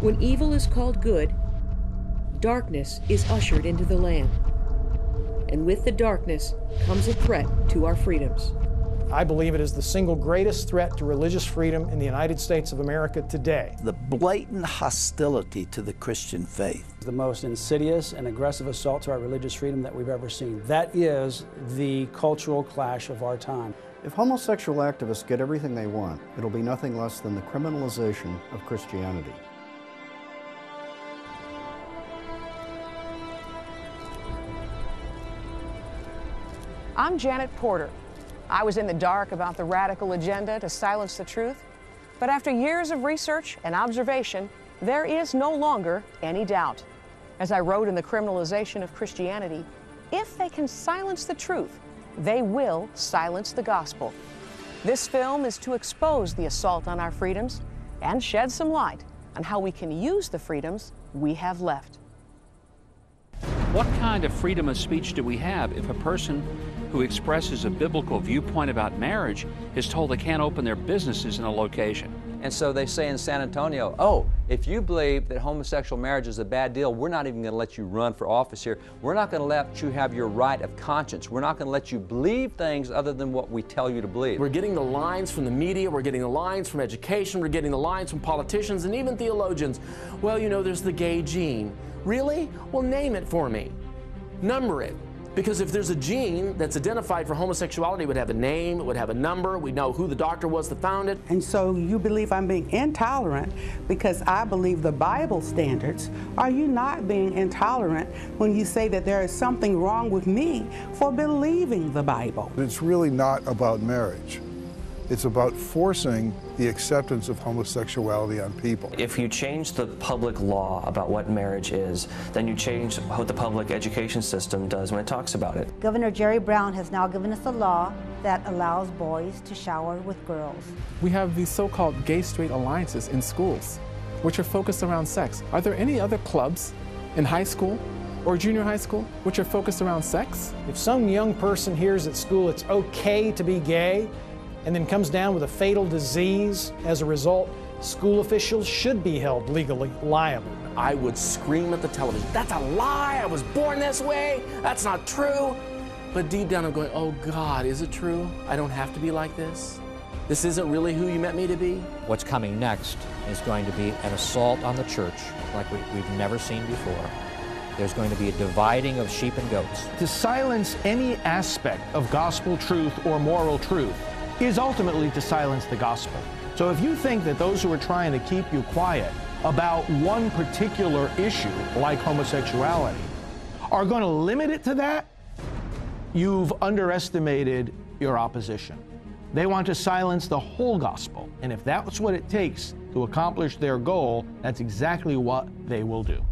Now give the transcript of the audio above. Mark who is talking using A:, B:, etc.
A: When evil is called good, darkness is ushered into the land. And with the darkness comes a threat to our freedoms.
B: I believe it is the single greatest threat to religious freedom in the United States of America today.
C: The blatant hostility to the Christian faith.
D: The most insidious and aggressive assault to our religious freedom that we've ever seen. That is the cultural clash of our time.
E: If homosexual activists get everything they want, it'll be nothing less than the criminalization of Christianity.
F: I'm Janet Porter. I was in the dark about the radical agenda to silence the truth, but after years of research and observation, there is no longer any doubt. As I wrote in the Criminalization of Christianity, if they can silence the truth, they will silence the gospel. This film is to expose the assault on our freedoms and shed some light on how we can use the freedoms we have left.
G: What kind of freedom of speech do we have if a person who expresses a biblical viewpoint about marriage is told they can't open their businesses in a location?
H: And so they say in San Antonio, oh, if you believe that homosexual marriage is a bad deal, we're not even going to let you run for office here. We're not going to let you have your right of conscience. We're not going to let you believe things other than what we tell you to believe.
I: We're getting the lines from the media, we're getting the lines from education, we're getting the lines from politicians and even theologians. Well, you know, there's the gay gene. Really? Well, name it for me. Number it. Because if there's a gene that's identified for homosexuality, it would have a name, it would have a number, we know who the doctor was that found it.
J: And so you believe I'm being intolerant because I believe the Bible standards. Are you not being intolerant when you say that there is something wrong with me for believing the Bible?
K: It's really not about marriage. It's about forcing the acceptance of homosexuality on people.
L: If you change the public law about what marriage is, then you change what the public education system does when it talks about it.
M: Governor Jerry Brown has now given us a law that allows boys to shower with girls.
N: We have these so-called gay-straight alliances in schools, which are focused around sex. Are there any other clubs in high school or junior high school which are focused around sex?
B: If some young person hears at school it's okay to be gay, and then comes down with a fatal disease as a result, school officials should be held legally liable.
I: I would scream at the television, that's a lie, I was born this way, that's not true. But deep down I'm going, oh God, is it true? I don't have to be like this? This isn't really who you meant me to be?
O: What's coming next is going to be an assault on the church like we've never seen before. There's going to be a dividing of sheep and goats.
P: To silence any aspect of gospel truth or moral truth is ultimately to silence the gospel. So if you think that those who are trying to keep you quiet about one particular issue, like homosexuality, are going to limit it to that, you've underestimated your opposition. They want to silence the whole gospel, and if that's what it takes to accomplish their goal, that's exactly what they will do.